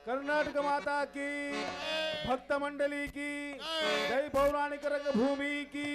कर्नाटक माता की, भक्त मंडली की, जय पौराणिक रंगभूमि की।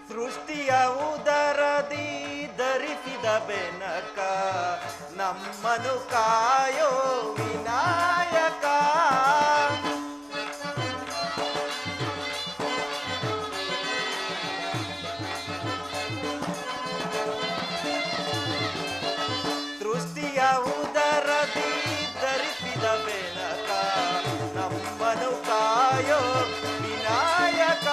ಸೃಷ್ಟಿಯ ಉದರದಿ ಧರಿಸಿದ ಬೆನಕ ನಮ್ಮನು ಕಾಯೋ ವಿನಾಯಕ. ಸೃಷ್ಟಿಯ ಉದರದಿ ಧರಿಸಿದ ಬೆನಕ ನಮ್ಮನು ಕಾಯೋ ವಿನಾಯಕ.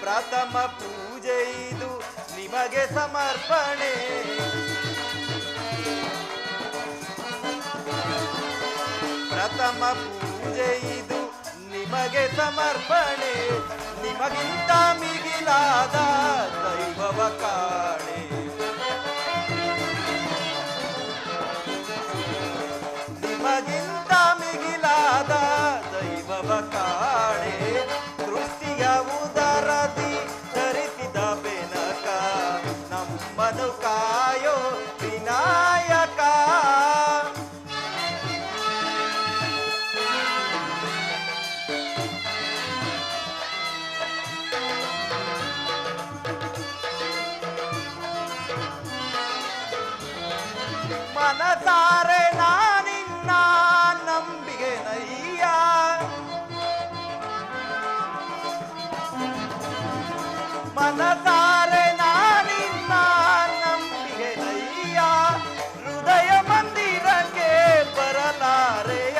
ಪ್ರಥಮ ಪೂಜೆ ಇದು ನಿಮಗೆ ಸಮರ್ಪಣೆ. ಪ್ರಥಮ ಪೂಜೆ ಇದು ನಿಮಗೆ ಸಮರ್ಪಣೆ. ನಿಮಗಿಂತ ಮಿಗಿಲಾದ ದೈವವ ಕಾಣೆ. ನಿಮಗಿಂತ ಮಿಗಿಲಾದ ದೈವವ ಕಾಣೆ. ಸೃಷ್ಟಿಯ ಉದರದಿ ಧರಿಸಿದ ಬೆನಕ ನಮ್ಮನು ಕಾಯೋ ವಿನಾಯಕ. ಮನಸಾರೆ ನಾನಿನ್ನ ನಂಬಿಗೆ ನಯ್ಯ. ಮನಸಾರೆ ನಾನಿನ್ನ ನಂಬಿಗೆ ನಯ್ಯ. ಹೃದಯ ಮಂದಿರಕ್ಕೆ ಬರಲಾರೆಯ.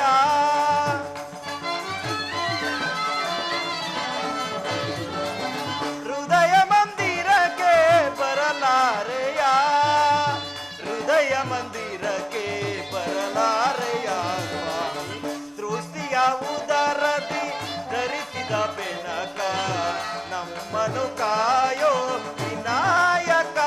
ನಮ್ಮನು ಕಾಯೋ ವಿನಾಯಕ.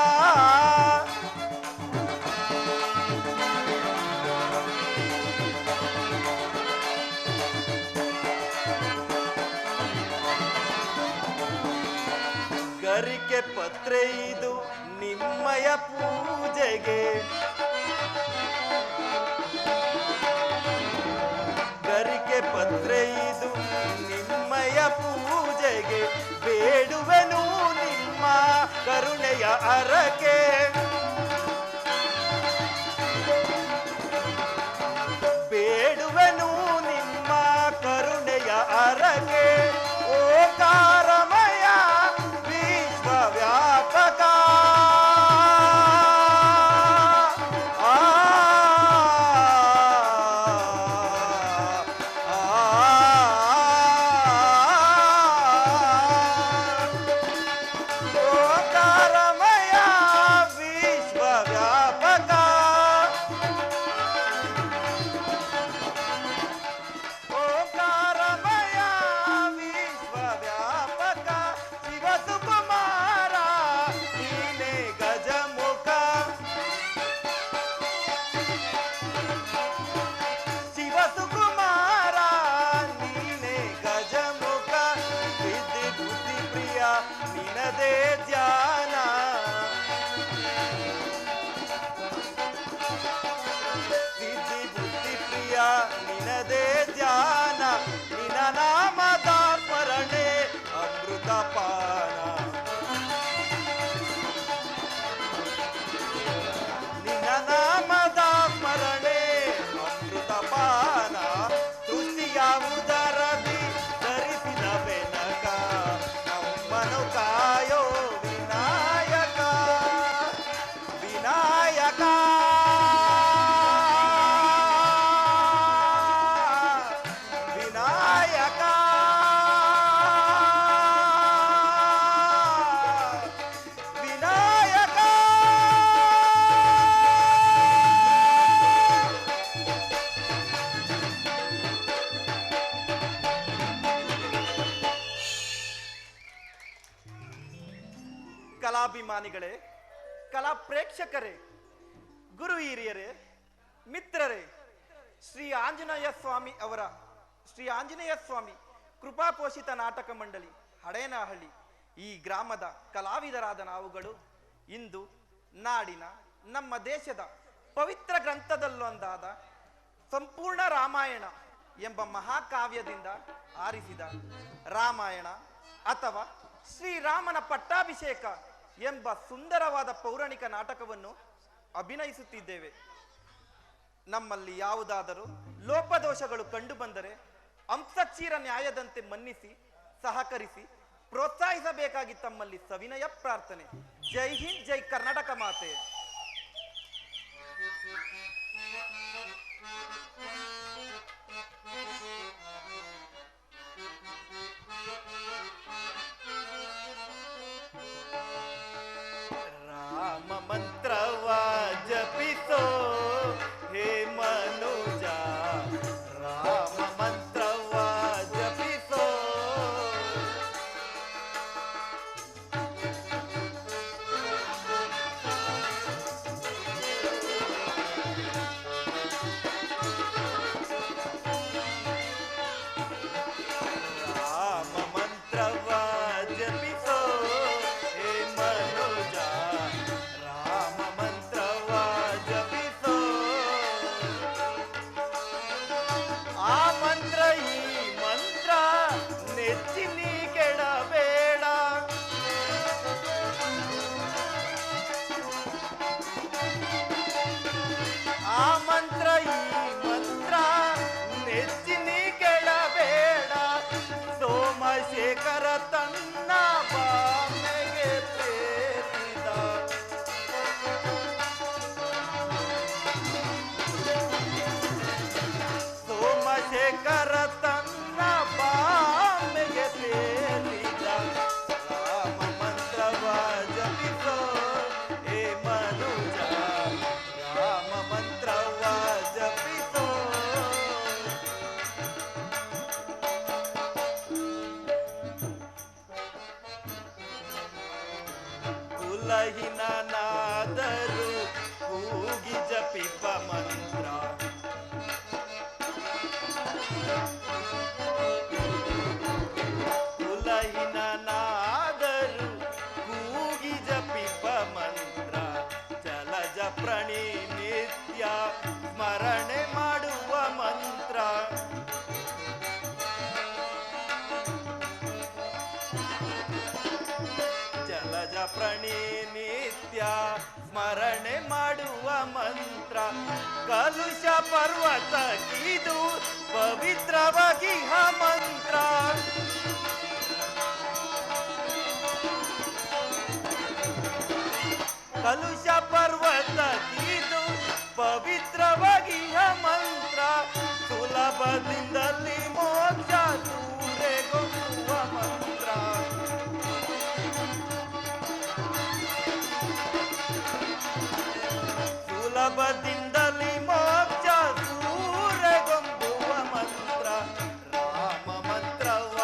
ಗರಿಕೆ ಪತ್ರೆ ಇದು ನಿಮ್ಮಯ ಪೂಜೆಗೆ, ಗರಿಕೆ ಪತ್ರೆ ಇದು ನಿಮ್ಮಯ ಪೂಜೆಗೆ, ಬೇಡುವೆನು ನಿಮ್ಮ ಕರುಣೆಯ ಅರಕೆ. ಬೇಡುವೆನು ನಿಮ್ಮ ಕರುಣೆಯ ಅರಕೆ. ಓಂಕಾರಮಯ ವಿಶ್ವವ್ಯಾಪಕ ಓಂಕಾರಮಯ ವಿಶ್ವವ್ಯಾಪಕ. ಓಂಕಾರಮಯ ವಿಶ್ವವ್ಯಾಪಕ. ಶಿವಸುಕುಮಾರ ನೀನೇ ಗಜಮುಖ. ಶಿವಸುಕುಮಾರ ನೀನೇ ಗಜಮುಖ. ಸಿದ್ಧಿ ಬುದ್ಧಿ ಪ್ರಿಯ ನಿನದೇ ಧ್ಯಾನ. ಸಿದ್ಧಿ ಬುದ್ಧಿ ಪ್ರಿಯ ನಿನದೇ ಧ್ಯಾನ. ನಿನ ನಾಮದ ಸ್ಮರಣೆ ಅಮೃತ ಪಾನ. ನಿನ್ನ ನಾಮದ ಸ್ಮರಣೆ ಅಮೃತ ಪಾನ. ತುಸಿಯ ಉದರದಿ ಧರಿಸಿದ ಬೆನಕ, ನಮ್ಮನು ಕಾಯೋ ವಿನಾಯಕ. ವಿನಾಯಕ ವಿನಾಯಕ ವಿನಾಯಕ. ಕಲಾಭಿಮಾನಿಗಳೇ, ಕಲಾ ಪ್ರೇಕ್ಷಕರೇ, ಗುರು ಹಿರಿಯರೇ, ಮಿತ್ರರೇ, ಶ್ರೀ ಆಂಜನೇಯ ಸ್ವಾಮಿ ಕೃಪಾಪೋಷಿತ ನಾಟಕ ಮಂಡಳಿ ಹಡೇನಹಳ್ಳಿ ಈ ಗ್ರಾಮದ ಕಲಾವಿದರಾದ ನಾವುಗಳು ಇಂದು ನಾಡಿನ ನಮ್ಮ ದೇಶದ ಪವಿತ್ರ ಗ್ರಂಥದಲ್ಲೊಂದಾದ ಸಂಪೂರ್ಣ ರಾಮಾಯಣ ಎಂಬ ಮಹಾಕಾವ್ಯದಿಂದ ಆರಿಸಿದ ರಾಮಾಯಣ ಅಥವಾ ಶ್ರೀರಾಮನ ಪಟ್ಟಾಭಿಷೇಕ ಎಂಬ ಸುಂದರವಾದ ಪೌರಾಣಿಕ ನಾಟಕವನ್ನು ಅಭಿನಯಿಸುತ್ತಿದ್ದೇವೆ. ನಮ್ಮಲ್ಲಿ ಯಾವುದಾದರೂ ಲೋಪದೋಷಗಳು ಕಂಡು ಬಂದರೆ ಅಂಶಕ್ಷೀರ ನ್ಯಾಯದಂತೆ ಮನ್ನಿಸಿ ಸಹಕರಿಸಿ ಪ್ರೋತ್ಸಾಹಿಸಬೇಕಾಗಿ ತಮ್ಮಲ್ಲಿ ಸವಿನಯ ಪ್ರಾರ್ಥನೆ. ಜೈ ಹಿಂದ್, ಜೈ ಕರ್ನಾಟಕ ಮಾತೆ. ರಾಮ ಮಂತ್ರವ ಜಪಿಸೋ ಹೇ ಮನುಜ, ರಾಮ ಮಂತ್ರವ ಜಪಿಸೋ. ಕುಲಹಿನಾದರೂ ಕೂಗಿ ಜಪಿಪ ಮಂತ್ರ ಕುಲಹಿನಾದರೂ ಕೂಗಿ ಜಪಿಪ ಮಂತ್ರ ಜಲಜ ಪ್ರಣಿ ನಿತ್ಯ ಸ್ಮರಣೆ ಮಾಡುವ ಮಂತ್ರ ಜಲಜ ಪ್ರಣಿ ನಿತ್ಯ ಸ್ಮರಣೆ ಮಾಡುವ ಮಂತ್ರ ಕಲುಷ ಪರ್ವತ ಇದು ಪವಿತ್ರವಾಗಿ ಮಂತ್ರ ಕಲುಷ ಪರ್ವತ ಇದು ಪವಿತ್ರವಾಗಿ ಮಂತ್ರ ಸುಲಭದಿಂದಲೇ ಮೋಕ್ಷ ದೂರೆಗೊಳ್ಳುವ ಮಂತ್ರ ಸುಲಭದಿಂದಲೇ ಮೋಕ್ಷ ದೂರೆಗೊಳ್ಳುವ ಮಂತ್ರ ರಾಮ ಮಂತ್ರವ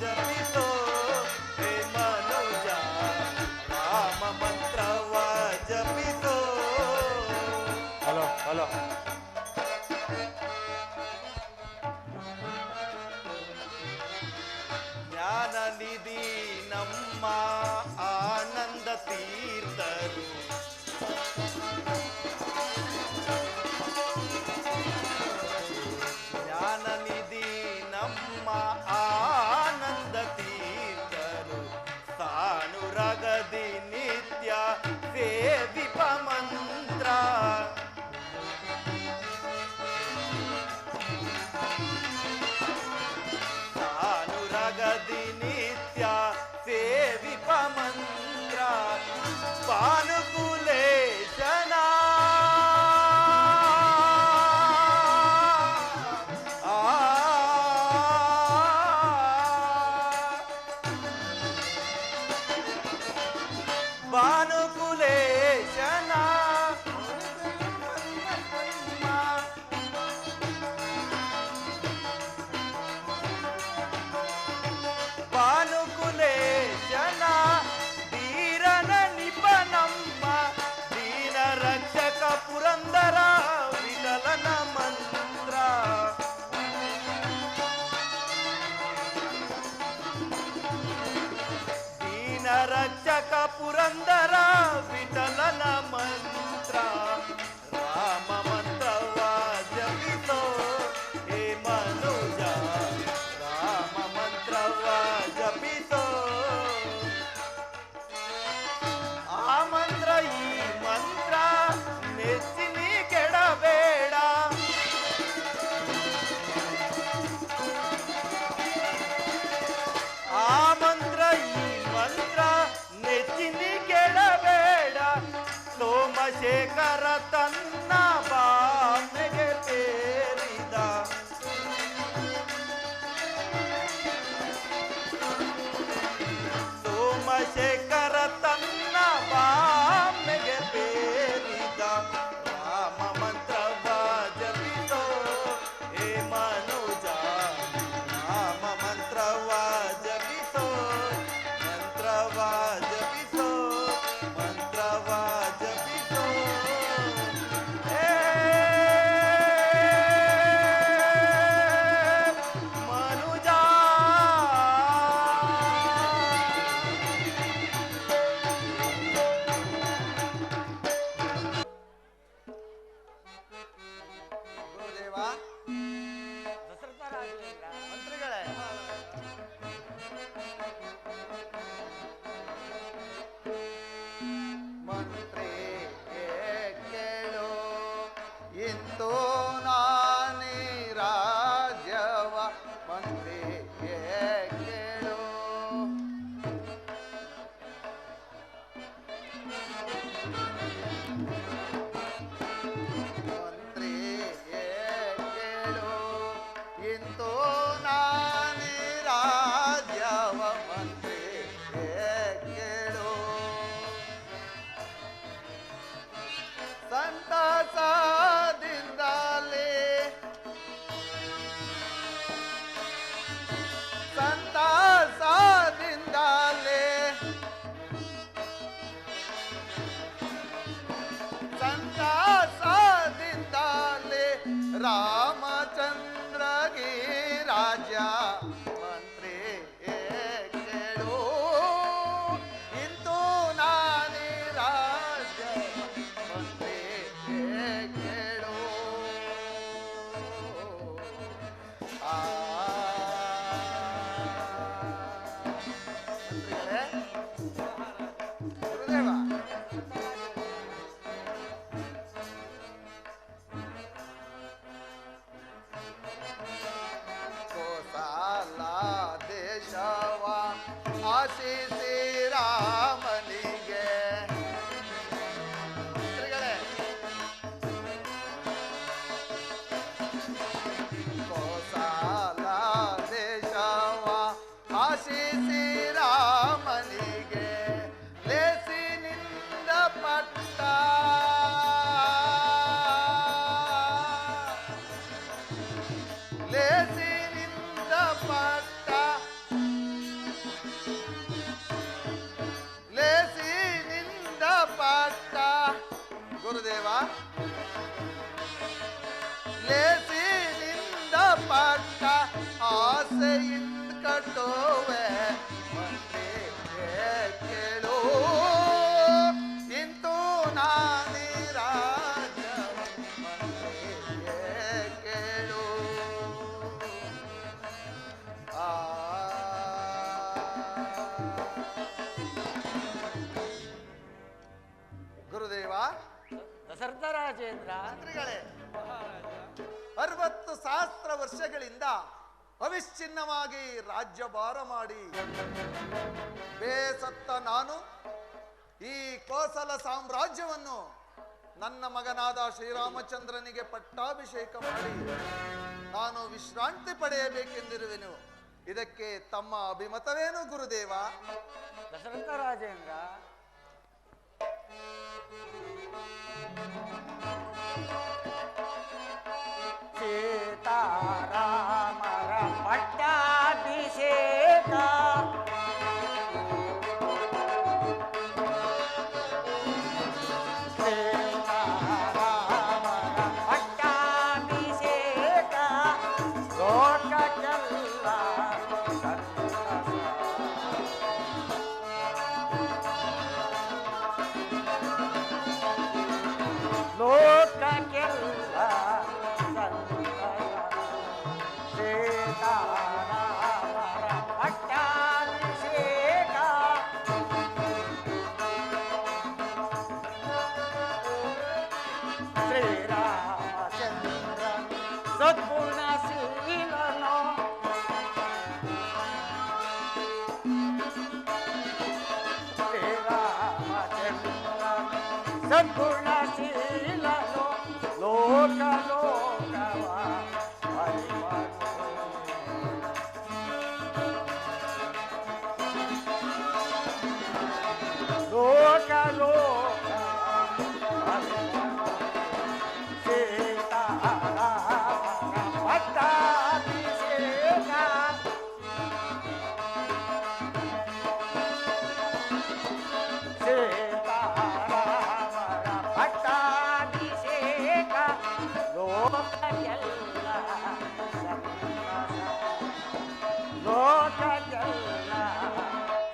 ಜಪಿಸೋ ಹೇ ಮನುಜ ರಾಮ ಮಂತ್ರವ ಜಪಿಸೋ. ಹಲೋ ಹಲೋ ಜ್ಞಾನ ನಿಧಿ ನಮ್ಮ ಆನಂದ ತೀರ್ಥರು ಜ್ಞಾನ ನಿಧಿ ನಮ್ಮ ಆನಂದ ತೀರ್ಥರು ಸಾನುರಗದಿ ನಿತ್ಯ ಸೇವಿಪ ಮಂತ್ರ ಸಾನುರಗದಿ ನಿತ್ಯ ಸೇವಿಪ ಮಂತ್ರ ಪಾನುಕುಲೇಶನ ಭಾನುಕುಲೇಶನ ಭಾನುಕುಲೇಶನ ಧೀರನ ನಿಪನಮ್ಮ ದೀನ ರಕ್ಷಕ ಪುರಂದರ ವಿಠಲನ ಮಂತ್ರ ದೀನ ರಕ್ಷಕ ಪುರಂದರ ವಿಠಲನ ಮಂತ್ರ ರಾಮ ಮಂತ್ರವ ಜಪಿಸೋ ಹೇ ಮನುಜ ರಾಮ ಮಂತ್ರವ ಜಪಿಸೋ ಆ ಮಂತ್ರ ಈ ಮಂತ್ರ ನೆಚ್ಚಿನಿ ಕೆಡಬೇಡ ಆ ಮಂತ್ರ ಈ ಮಂತ್ರ ನೆಚ್ಚಿನಿ ಕೆಡಬೇಡ ಸೋಮಶೇಖರ ತನ್ನ ಬಾಮೆಗೆ ತೇರಿದ ಸೋಮಶೇಖರ ತನ್ನ ಬಾಮೆಗೆ ತೇರಿದ ರಾಮ ಮಂತ್ರವ ಜಪಿಸೋ ಹೇ ಮನುಜ ರಾಮ ಮಂತ್ರವ ಜಪಿಸೋ ಮಂತ್ರವ ಜಪಿಸೋ ಮಂತ್ರವ ಜಪಿಸೋ ಹೇ ಮನುಜ ಗುರುದೇವ ಮಂತ್ರಿಗಳೇ ಮಂತ್ರಿ ಕೇಳು ಇಂದು ನಾನೇ ರಾಜ್ಯವ ಮಂತ್ರಿ ಕೇಳು ಮಂತ್ರಿ ಕೇಳು ಇಂದು ನಾನೇ ರಾಜ್ಯವ ಮಂತ್ರಿ ಕೇಳು ಸಂತಸದಿಂದಲೇ ಸಂತಸದಿಂದಲೇ ಸಂತಸದಿಂದಲೇ ರಾಮಚಂದ್ರಗಿ ರಾಜ್ಯ ಮಂತ್ರಿ ಕೇಳು ಇಂದು ನಾನೇ ರಾಜ್ಯ ಮಂತ್ರಿ ಕೇಳು ಆ ಮಂತ್ರಿಗಳೇ, ಗುರುದೇವ ಕೋಸಲ ದೇಶವ ಆಶಿಸಿ ರಾಮನಿಗೆ ಮಂತ್ರಿಗಳೇ, ಕೋಸಲ ದೇಶವ ಆಶಿಸಿ ರಾಮನಿಗೆ ಲೇಸಿನಿಂದ ಪಟ್ಟ ಲೇಸಿನಿಂದ ಪಟ್ಟ ಲೇಸಿನಿಂದ ಪಟ್ಟ ಗುರುದೇವ ಲೇಸಿನಿಂದ ಪಟ್ಟ ಆಸೆಯಿಂದ ಕಟ್ಟುವೆ ಮಂತ್ರಿ ಕೇಳು ಇಂತು ನಾನೇ ರಾಜ ಮಂತ್ರಿ ಕೇಳು ಆ ಗುರುದೇವ ದಶರಥ ರಾಜೇಂದ್ರ, ಮಂತ್ರಿಗಳೇ, 60 ಸಹಸ್ರ ವರ್ಷಗಳಿಂದ ಅವಿಚ್ಛಿನ್ನವಾಗಿ ರಾಜ್ಯಭಾರ ಮಾಡಿ ಬೇಸತ್ತ ನಾನು ಈ ಕೋಸಲ ಸಾಮ್ರಾಜ್ಯವನ್ನು ನನ್ನ ಮಗನಾದ ಶ್ರೀರಾಮಚಂದ್ರನಿಗೆ ಪಟ್ಟಾಭಿಷೇಕ ಮಾಡಿ ನಾನು ವಿಶ್ರಾಂತಿ ಪಡೆಯಬೇಕೆಂದಿರುವೆನು. ಇದಕ್ಕೆ ತಮ್ಮ ಅಭಿಮತವೇನು ಗುರುದೇವ? ದಶರಥ ರಾಜೇಂದ್ರ, ಸೀತಾರಾಮರ ಪಟ್ಟಾಭಿಷೇಕ ಲೋಕಕ್ಕೆಲ್ಲ ಸೀತಾರಾಮರ ಪಟ್ಟಾಭಿಷೇಕ ಶ್ರೀರಾಮಚಂದ್ರ ಸದ್ಗುಣಶೀಲನೋ ಶ್ರೀರಾಮಚಂದ್ರ ಸದ್ಗುಣಶೀಲನೋ ಲೋಕ ಲೋಕವ ಲೋಕ ಲೋಕ ಸೀತಾರಾಮರ ಪಟ್ಟಾಭಿಷೇಕ ಸೀತಾರಾಮರ ಪಟ್ಟಾಭಿಷೇಕ ಲೋಕಕ್ಕೆಲ್ಲ ಲೋಕಕ್ಕೆಲ್ಲ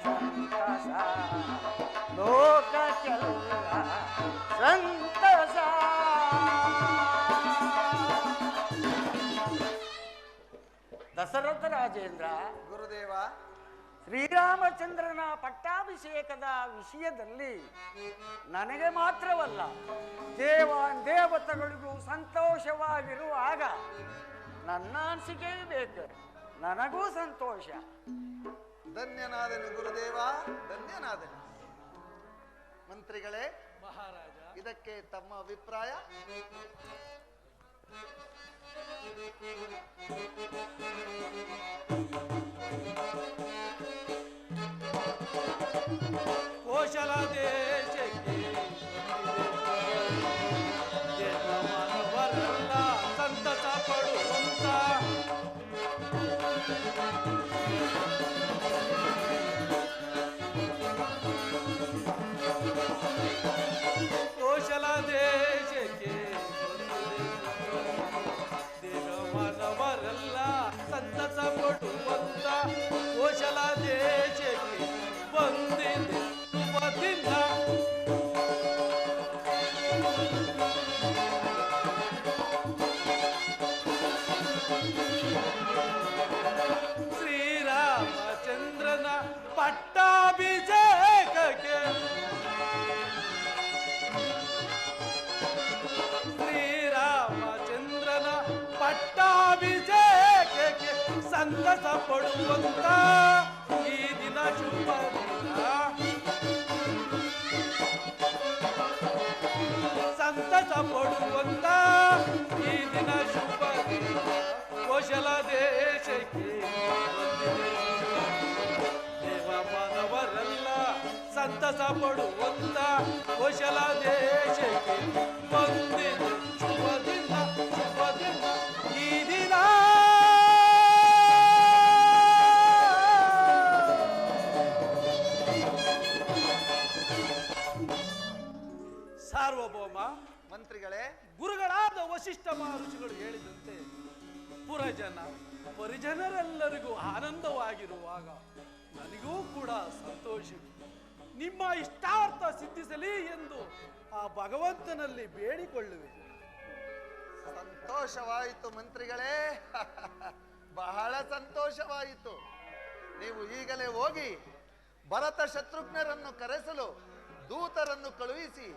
ಸಂತಸ ಲೋಕಕ್ಕೆಲ್ಲ ಸಂತಸ. ದಶರಥ ರಾಜೇಂದ್ರ, ಗುರುದೇವ, ಶ್ರೀರಾಮಚಂದ್ರನ ಪಟ್ಟಾಭಿಷೇಕದ ವಿಷಯದಲ್ಲಿ ನನಗೆ ಮಾತ್ರವಲ್ಲ ದೇವತೆಗಳಿಗೂ ಸಂತೋಷವಾಗಿರುವಾಗ ನನ್ನ ಅನಿಸಿಕೆಯೂ ಬೇಕು, ನನಗೂ ಸಂತೋಷ. ಧನ್ಯನಾದನು ಗುರುದೇವ, ಧನ್ಯನಾದನು. ಮಂತ್ರಿಗಳೇ, ಮಹಾರಾಜ, ಇದಕ್ಕೆ ತಮ್ಮ ಅಭಿಪ್ರಾಯ? ಕೋಶಲ ದೇಶಕ್ಕೆ ಮಾನವರೆಲ್ಲ ಸಂತಸ ಪಡುವಂತ ಕೋಶಲ ದೇಶ ಸಂತಸ ಪಡುವಂತ ಈ ದಿನ ಶುಭ ದಿನ. ಸಂತಸ ಪಡುವಂತ ಈ ದಿನ ಶುಭ ದಿನ. ಕೋಶಲ ದೇಶಕ್ಕೆ ಬಂದಿದೆ ದೇವ ಮಾನವರೆಲ್ಲ ಸಂತಸ ಪಡುವಂತ ಕೋಶಲ ದೇಶಕ್ಕೆ ಬಂದಿದೆ ಶುಭ ದಿನ ಶುಭ ದಿನ ಈ ದಿನ. ಸಾರ್ವಭೌಮ ಮಂತ್ರಿಗಳೇ, ಗುರುಗಳಾದ ವಸಿಷ್ಠ ಮಹರ್ಷಿಗಳು ಹೇಳಿದಂತೆ ಪುರಜನ ಪರಿಜನರೆಲ್ಲರಿಗೂ ಆನಂದವಾಗಿರುವಾಗ ನನಗೂ ಕೂಡ ಸಂತೋಷವಿದೆ. ನಿಮ್ಮ ಇಷ್ಟಾರ್ಥ ಸಿದ್ಧಿಸಲಿ ಎಂದು ಆ ಭಗವಂತನಲ್ಲಿ ಬೇಡಿಕೊಳ್ಳುವೆ. ಸಂತೋಷವಾಯಿತು ಮಂತ್ರಿಗಳೇ, ಬಹಳ ಸಂತೋಷವಾಯಿತು. ನೀವು ಈಗಲೇ ಹೋಗಿ ಭರತ ಶತ್ರುಘ್ನರನ್ನು ಕರೆಸಲು ದೂತರನ್ನು ಕಳುಹಿಸಿ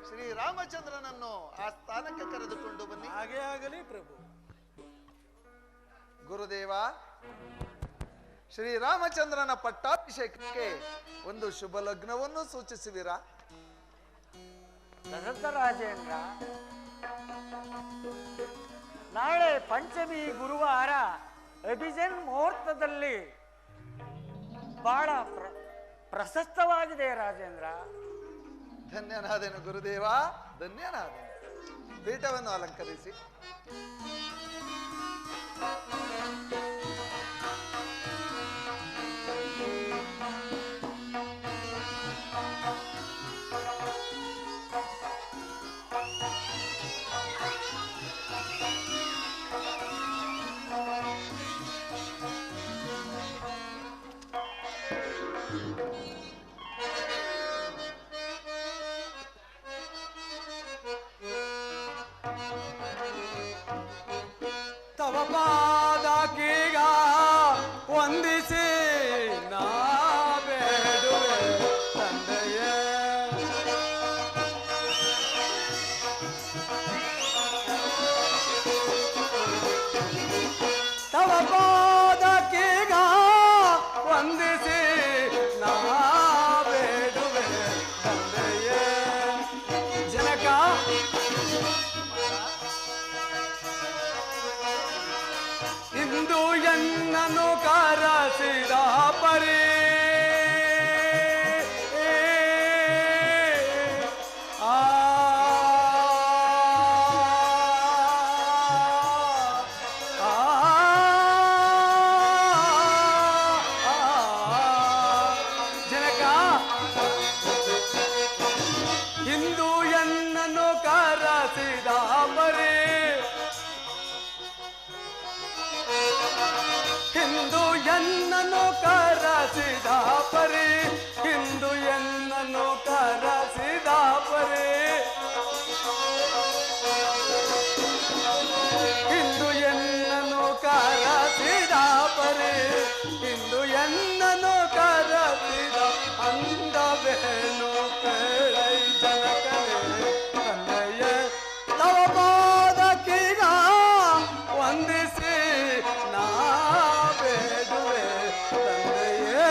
ಶ್ರೀರಾಮಚಂದ್ರನನ್ನು ಆ ಸ್ಥಾನಕ್ಕೆ ಕರೆದುಕೊಂಡು ಬನ್ನಿ. ಹಾಗೆ ಆಗಲಿ ಪ್ರಭು. ಗುರುದೇವ, ಶ್ರೀರಾಮಚಂದ್ರನ ಪಟ್ಟಾಭಿಷೇಕಕ್ಕೆ ಒಂದು ಶುಭ ಲಗ್ನವನ್ನು ಸೂಚಿಸುವಿರಾ? ದಶರಥ ರಾಜೇಂದ್ರ, ನಾಳೆ ಪಂಚಮಿ ಗುರುವಾರ ಅಭಿಜನ್ ಮುಹೂರ್ತದಲ್ಲಿ ಬಹಳ ಪ್ರಶಸ್ತವಾಗಿದೆ ರಾಜೇಂದ್ರ. ಧನ್ಯನಾದೆನು ಗುರುದೇವ, ಧನ್ಯನಾದೆನು. ಪೀಠವನ್ನು ಅಲಂಕರಿಸಿ. ತವ ಪಾದಕೀಗ ವಂದಿಸಿ ನಾ ಬೇಡುವೆ ತಂದೆಯೇ. ತವ ಪಾದಕೀಗ ವಂದಿಸಿ ನಾ ಬೇಡುವೆ ತಂದೆಯೇ. ಜನಕ ಇಂದು ಎನ್ನನು ಕರಸಿದ ಪರಿ ಆ ಜನಕ ಇಂದು ಎನ್ನನು ಕರಸಿದ ಪರಿ ಹಿಂದು ಎನ್ನನು ಕರಸಿದ ಪರಿ ಹಿಂದು ಎನ್ನನು ಕರಸಿದ ಪರಿ ಹಿಂದು ಎನ್ನನು ಕರಸಿದ ಪರಿ ಹಿಂದು ಎನ್ನನು ಕರಸಿದ ಅಂದವೇನು ಕೇಳೈ ಜನಕನೇ ತಂದೆಯ ತವ ಪಾದಕೀಗ ವಂದಿಸಿ ನಾ ಬೇಡುವೆ ತಂದೆಯೇ.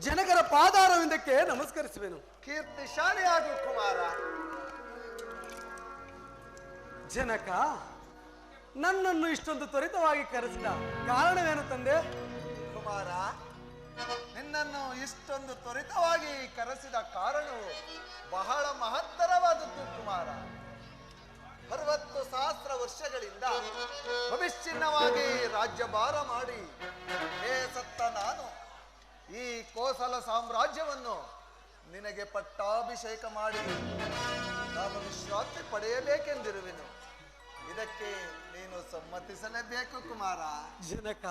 ಜನಕರ ಪಾದಾರವಿಂದಕ್ಕೆ ನಮಸ್ಕರಿಸುವೆನು. ಕೀರ್ತಿಶಾಲಿಯಾಗು ಕುಮಾರ. ಜನಕ, ನನ್ನನ್ನು ಇಷ್ಟೊಂದು ತ್ವರಿತವಾಗಿ ಕರೆಸಿದ ಕಾರಣವೇನು ತಂದೆ? ಕುಮಾರ, ನಿನ್ನನ್ನು ಇಷ್ಟೊಂದು ತ್ವರಿತವಾಗಿ ಕರೆಸಿದ ಕಾರಣವು ಬಹಳ ಮಹತ್ತರವಾದದ್ದು ಕುಮಾರ. 60,000 ವರ್ಷಗಳಿಂದ ಅವಿಚ್ಛಿನ್ನವಾಗಿ ರಾಜ್ಯಭಾರ ಮಾಡಿ ಸತ್ತ ನಾನು ಈ ಕೋಸಲ ಸಾಮ್ರಾಜ್ಯವನ್ನು ನಿನಗೆ ಪಟ್ಟಾಭಿಷೇಕ ಮಾಡಿ ನಾನು ವಿಶ್ರಾಂತಿ ಪಡೆಯಬೇಕೆಂದಿರುವೆನು. ಇದಕ್ಕೆ ನೀನು ಸಮ್ಮತಿಸಲೇಬೇಕು ಕುಮಾರ. ಜನಕ,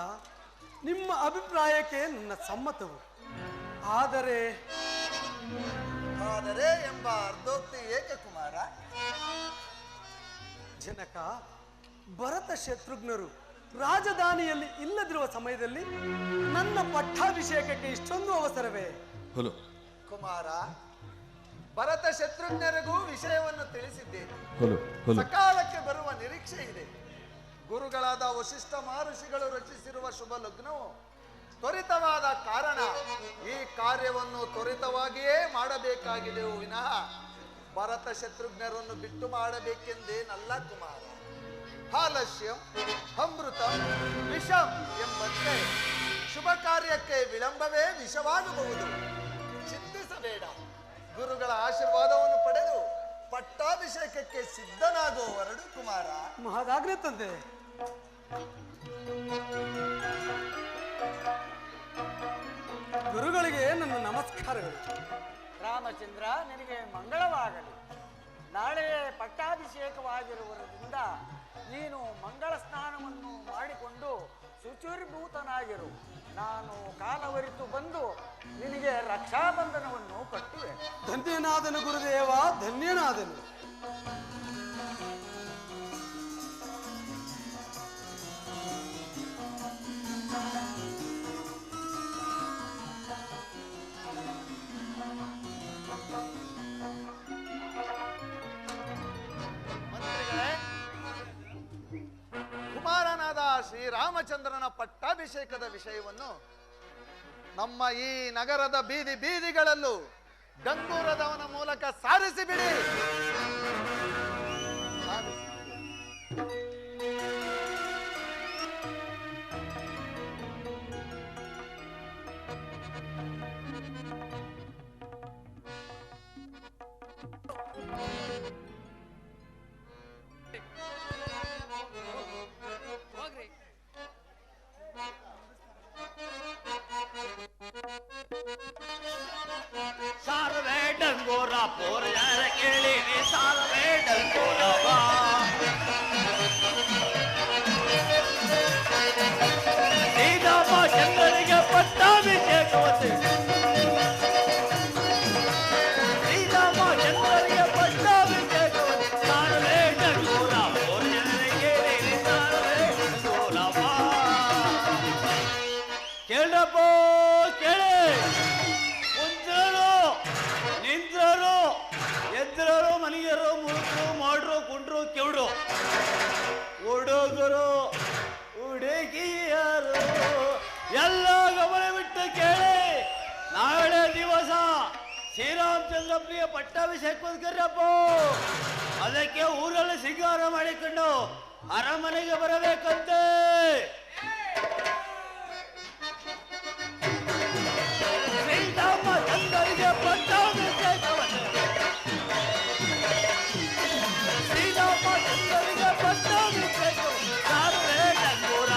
ನಿಮ್ಮ ಅಭಿಪ್ರಾಯಕ್ಕೆ ನನ್ನ ಸಮ್ಮತವು. ಆದರೆ ಎಂಬ ಅರ್ಧೋಕ್ತಿ ಏಕೆ ಕುಮಾರ? ಜನಕ, ಭರತ ಶತ್ರುಘ್ನರು ರಾಜಧಾನಿಯಲ್ಲಿ ಇಲ್ಲದಿರುವ ಸಮಯದಲ್ಲಿ ನನ್ನ ಪಟ್ಟಾಭಿಷೇಕಕ್ಕೆ ಇಷ್ಟೊಂದು ಅವಸರವೇ? ಕುಮಾರ, ಭರತ ಶತ್ರುಘ್ನರಿಗೂ ವಿಷಯವನ್ನು ತಿಳಿಸಿದ್ದೇನೆ. ಹುಲು ಹುಲು ಸಕಾಲಕ್ಕೆ ಬರುವ ನಿರೀಕ್ಷೆ ಇದೆ. ಗುರುಗಳಾದ ವಶಿಷ್ಠ ಮಹರ್ಷಿಗಳು ರಚಿಸಿರುವ ಶುಭ ಲಗ್ನವು ತ್ವರಿತವಾದ ಕಾರಣ ಈ ಕಾರ್ಯವನ್ನು ತ್ವರಿತವಾಗಿಯೇ ಮಾಡಬೇಕಾಗಿದೆಯೋ ವಿನಃ ಭರತ ಶತ್ರುಘ್ನರನ್ನು ಬಿಟ್ಟು ಮಾಡಬೇಕೆಂದೇನಲ್ಲ ಕುಮಾರ. ಆಲಸ್ಯಂ ಅಮೃತಂ ವಿಷಂ ಎಂಬಂತೆ ಶುಭ ಕಾರ್ಯಕ್ಕೆ ವಿಳಂಬವೇ ವಿಷವಾಗಬಹುದು. ಚಿಂತಿಸಬೇಡ. ಗುರುಗಳ ಆಶೀರ್ವಾದವನ್ನು ಪಡೆದು ಪಟ್ಟಾಭಿಷೇಕಕ್ಕೆ ಸಿದ್ಧನಾಗುವ ಹೊರಡು ಕುಮಾರ. ಮಹದಾಗ್ನೇ ತಂದೆ. ಗುರುಗಳಿಗೆ ನನ್ನ ನಮಸ್ಕಾರಗಳು. ರಾಮಚಂದ್ರ, ನಿನಗೆ ಮಂಗಳವಾಗಲಿ. ನಾಳೆಯೇ ಪಟ್ಟಾಭಿಷೇಕವಾಗಿರುವುದರಿಂದ ನೀನು ಮಂಗಳ ಸ್ನಾನವನ್ನು ಮಾಡಿಕೊಂಡು ಶುಚಿರ್ಭೂತನಾಗಿರು. ನಾನು ಕಾಲವರಿತು ಬಂದು ನಿನಗೆ ರಕ್ಷಾಬಂಧನವನ್ನು ಕಟ್ಟುವೆ. ಧನ್ಯನಾದನು ಗುರುದೇವ, ಧನ್ಯನಾದನು. ಕುಮಾರನಾದ ಶ್ರೀರಾಮಚಂದ್ರನ ಪಟ್ಟಾಭಿಷೇಕದ ವಿಷಯವನ್ನು ನಮ್ಮ ಈ ನಗರದ ಬೀದಿ ಬೀದಿಗಳಲ್ಲೂ ಗಂಗೂರದವನ ಮೂಲಕ ಸಾರಿಸಿಬಿಡಿ. ಸಾರವೇ ಡಂಗೋರ ಪೋರ ಕೇಳಿ ಸಾರವೇ ಡಂಗೋರವ ಶ್ರೀರಾಮ ಚಂದ್ರನಿಗೆ ಪಟ್ಟಾಭಿಷೇಕವತೆ ಶ್ರೀರಾಮ ಚಂದ್ರನಿಗೆ ಪಟ್ಟಾಭಿಷೇಕವತೆ ಸಾರವೇ ಡಂಗೋರ ಪೋರ ಕೇಳಿ ಸಾರವೇ ಡಂಗೋರವ ಕೇಳಪ್ಪ ಕೇಳಿ ನಿಂತರು ಎದ್ದರು ಮನೆಯರು ಮುಳುಕರು ಮಾಡ್ರು ಕುಂಡ್ರು ಕೆವ್ರು ಹುಡುಗರು ಹುಡುಗಿಯರು ಎಲ್ಲ ಗಮನ ಬಿಟ್ಟು ಕೇಳಿ. ನಾಳೆ ದಿವಸ ಶ್ರೀರಾಮಚಂದ್ರ ಪ್ರಿಯ ಪಟ್ಟಾಭಿಷೇಕ ಕರ್ಯಪ್ಪ. ಅದಕ್ಕೆ ಊರಲ್ಲಿ ಸಿಂಗಾರ ಮಾಡಿಕೊಂಡು ಅರಮನೆಗೆ ಬರಬೇಕಂತೆ. ಶ್ರೀರಾಮಚಂದ್ರನಿಗೆ ಪಟ್ಟಾಭಿಷೇಕವನ್ನು ಶ್ರೀರಾಮಚಂದ್ರನಿಗೆ ಪಟ್ಟಾಭಿಷೇಕವನ್ನು ಸಾರವೇ ಡಂಗೋರ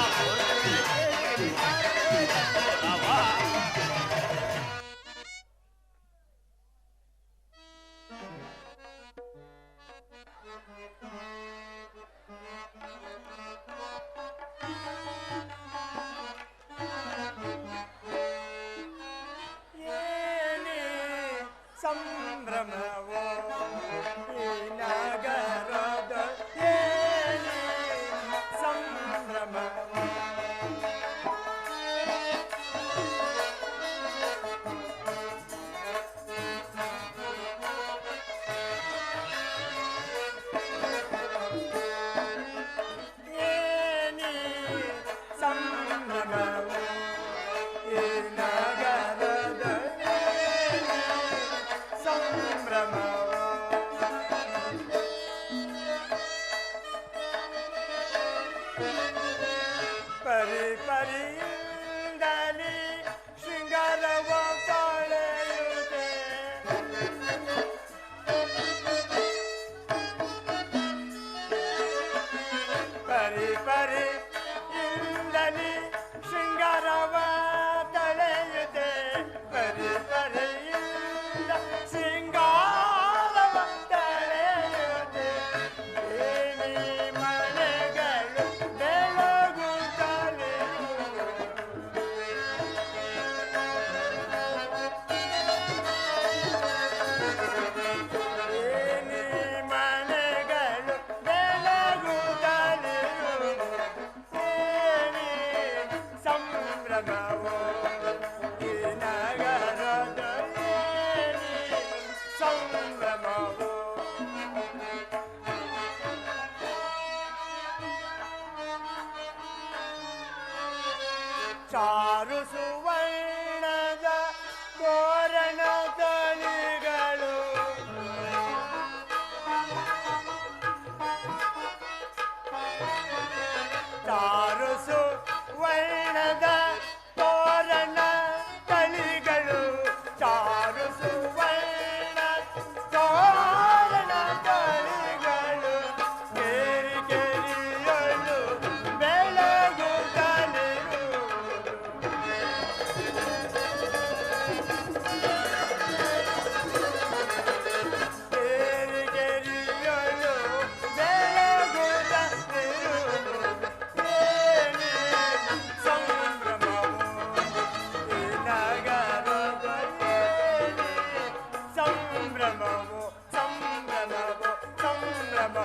ಸಂಭ್ರಮವೋ ಈ ನಗರದ ಏನೇ ಸಂಭ್ರಮವೋ. ಏನೇ ಸಂಭ್ರಮವೋ ಈ ನಗರದ ಪರಿ ಪರಿಯಿಂದಲೇ ಶೃಂಗಾರವ ತಾಳೆಯುತ್ತೆ. ಪರಿ ಪರಿಯಿಂದಲೇ ಶೃಂಗಾರವ ತಳೆಯುತ್ತೆ. ಪರಿ ಪರಿಯಿಂದ ಶೃಂಗಾರವ ತಳೆಯುತ್ತೆ. ಏನಿ ಮನೆಗಳು ಬೆಳಗುತ್ತಲೇ ಚಾರು ಸುವರ್ಣದ ತೋರಣ ತಳಿಗಳು ಚಾರು ಸುವರ್ಣದ ತೋರಣ ತಳಿಗಳು ಚಾರು ಸುವರ್ಣ ತೋರಣ ತಳಿಗಳು ಕೇರಿ ಕೇರಿಯಳು ಬೆಳಗುತ್ತಲಿರುವುದು ಕೇರಿ ಕೇರಿಯಳು ಬೆಳಗುತ್ತಲಿರುವುದು ಕೇಳಿ ಸಂಭ್ರಮವು ಈ ನಗರದಲ್ಲಿ ಸಂಭ್ರಮವು ಸಂಭ್ರಮವು ಸಂಭ್ರಮ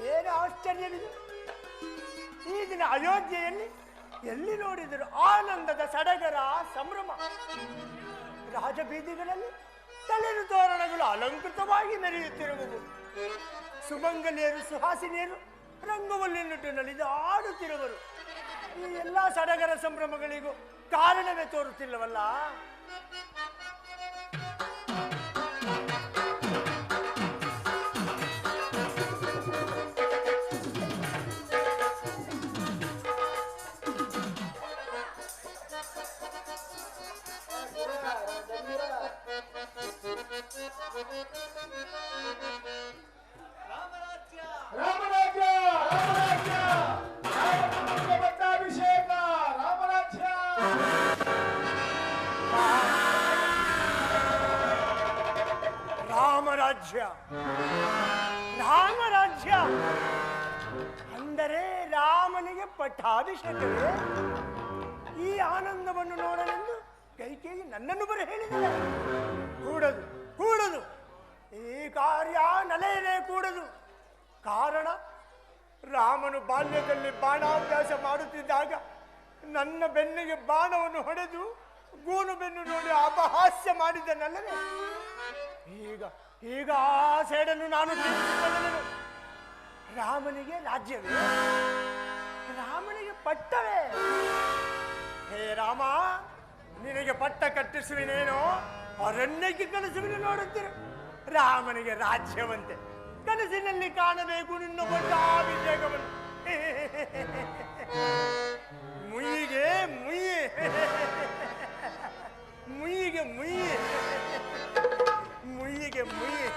ಏನು ಆಶ್ಚರ್ಯವಿದೆ ಈ ದಿನ ಅಯೋಧ್ಯೆಯಲ್ಲಿ ಎಲ್ಲಿ ನೋಡಿದರು ಆನಂದದ ಸಡಗರ ಸಂಭ್ರಮ ರಾಜಬೀದಿಗಳಲ್ಲಿ ತಳಿರು ತೋರಣಗಳು ಅಲಂಕೃತವಾಗಿ ಮೆರೆಯುತ್ತಿರುವುದು ಸುಮಂಗಲಿಯರು ಸುಹಾಸಿನಿಯರು ರಂಗವಲ್ಲಿನಿಟ್ಟು ನಲಿದು ಆಡುತ್ತಿರುವರು ಈ ಎಲ್ಲ ಸಡಗರ ಸಂಭ್ರಮಗಳಿಗೂ ಕಾರಣವೇ ತೋರುತ್ತಿಲ್ಲವಲ್ಲ ರಾಮರಾಜ್ಯ ರಾಮರಾಜ್ಯ ರಾಮನಿಗೆ ಪಟ್ಟಾಭಿಷೇಕ ರಾಮರಾಜ್ಯ ರಾಮರಾಜ್ಯ ರಾಮರಾಜ್ಯ ಅಂದರೆ ರಾಮನಿಗೆ ಪಟ್ಟಾಭಿಷೇಕವೇ ಈ ಆನಂದವನ್ನು ನೋಡಲೆಂದು ಕೈಕೇಯಿ ನನ್ನನ್ನು ಬರ ಹೇಳಿದರೆ ಕೂಡದು ಕೂಡದು ಈ ಕಾರ್ಯ ನಡೆಯಲೇ ಕೂಡದು ಕಾರಣ ರಾಮನು ಬಾಲ್ಯದಲ್ಲಿ ಬಾಣಾಭ್ಯಾಸ ಮಾಡುತ್ತಿದ್ದಾಗ ನನ್ನ ಬೆನ್ನಿಗೆ ಬಾಣವನ್ನು ಹೊಡೆದು ಗೂನು ಬೆನ್ನು ನೋಡಿ ಅಪಹಾಸ್ಯ ಮಾಡಿದ್ದನಲ್ಲವೇ ಈಗ ಈಗ ಆ ಸೇಡನ್ನು ನಾನು ತೀರಿಸಿಕೊಳ್ಳಲು ರಾಮನಿಗೆ ರಾಜ್ಯವೇ ರಾಮನಿಗೆ ಪಟ್ಟವೇ ಹೇ ರಾಮ ನಿನಗೆ ಪಟ್ಟ ಕಟ್ಟಿಸುವಿನೇನೋ ಅರಣ್ಯಕ್ಕೆ ಕನಸುವಿನ ನೋಡುತ್ತೀರ ರಾಮನಿಗೆ ರಾಜ್ಯವಂತೆ ಕನಸಿನಲ್ಲಿ ಕಾಣಬೇಕು ನಿನ್ನ ಪಟ್ಟಾಭಿಷೇಕವನ್ನು ಮುಯಿಗೆ ಮುಯ್ಯಿ ಮುಯ್ಯಿಗೆ ಮುಯ್ಯಿ ಮುಯ್ಯಿಗೆ ಮುಯ್ಯಿ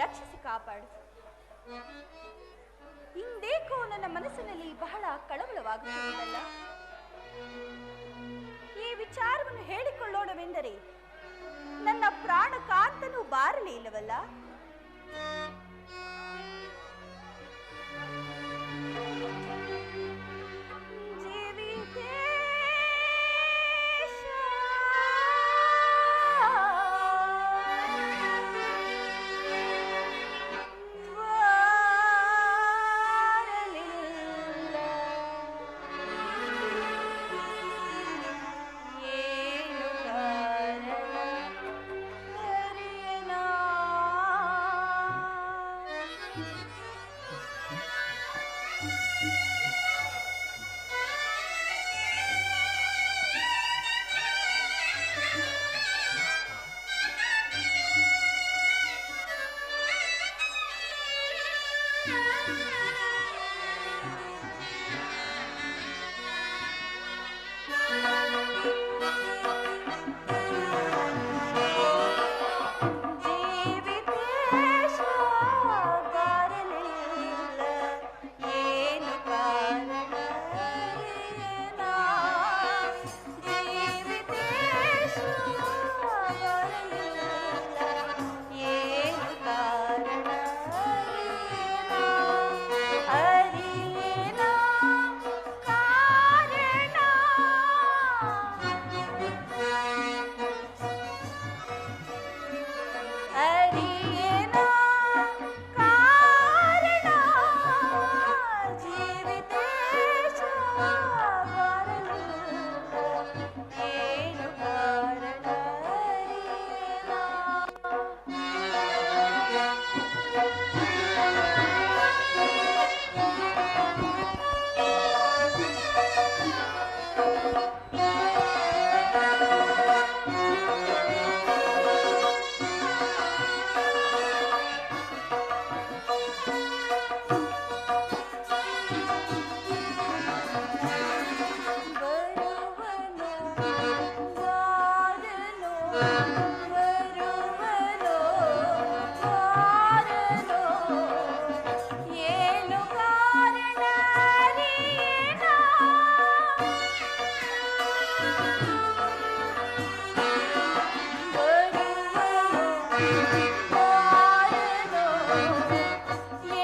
ರಕ್ಷಿಸಿ ಕಾಪಾಡು. ಇಂದೇಕೋ ನನ್ನ ಮನಸ್ಸಿನಲ್ಲಿ ಬಹಳ ಕಳವಳವಾಗುತ್ತಿದೆಯಲ್ಲ. ಈ ವಿಚಾರವನ್ನು ಹೇಳಿಕೊಳ್ಳೋಣವೆಂದರೆ ನನ್ನ ಪ್ರಾಣ ಕಾಂತನು ಬಾರಲೇ ಇಲ್ಲವಲ್ಲ.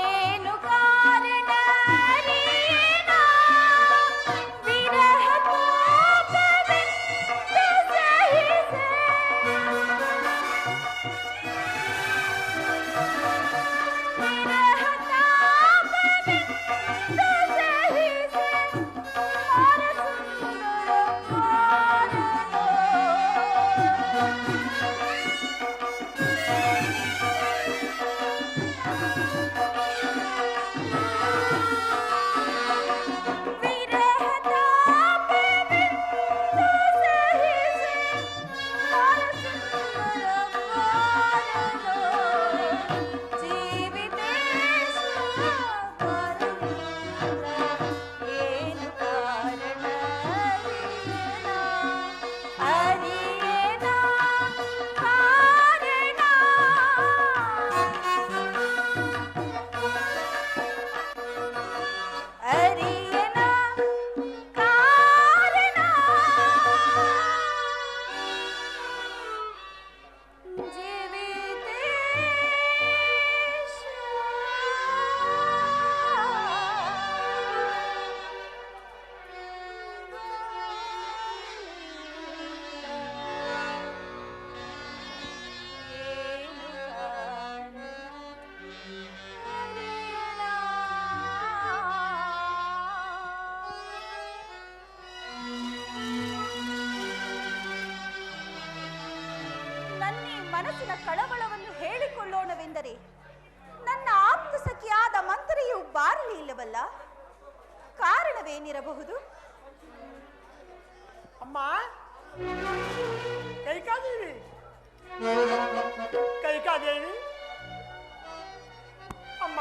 ಏನು ಕಾರಣ ರೀನ ವಿರಹ ತಾಪವೆಂದು ಸಹಿಸೆ. ವಿರಹ ತಾಪವೆಂದು ಸಹಿಸೆ ಹರಸುಂದರ ಕಾರಣೋ. ವಿರಹ ತಾಪವೆಂದು ಸಹಿಸೆ ಹರಸುಂದರ ಕಾರಣೋ. ಜೀವಿತೇಶ ಬರಲಿಲ್ಲ ಏನು ಕಾರಣ ಅರಿಯೇನ ಕಾರಣ. ಅರಿಯೇನ ಕಾರಣ ಜೀವಿತೇಶ. ಏನು ಕಾರಣ ನನ್ನಿ ಮನಸ್ಸಿನ ಕಳವಳವನ್ನು ಹೇಳಿಕೊಳ್ಳೋಣವೆಂದರೆ ನನ್ನ ಆಪ್ತ ಸಖಿಯಾದ ಮಂತ್ರಿಯು ಬಾರಲಿ ಇಲ್ಲವಲ್ಲ. ಕಾರಣವೇನಿರಬಹುದು? ಅಮ್ಮ ಕೈಕಾದೇವಿ, ಕೈಕಾದೇವಿ ಅಮ್ಮ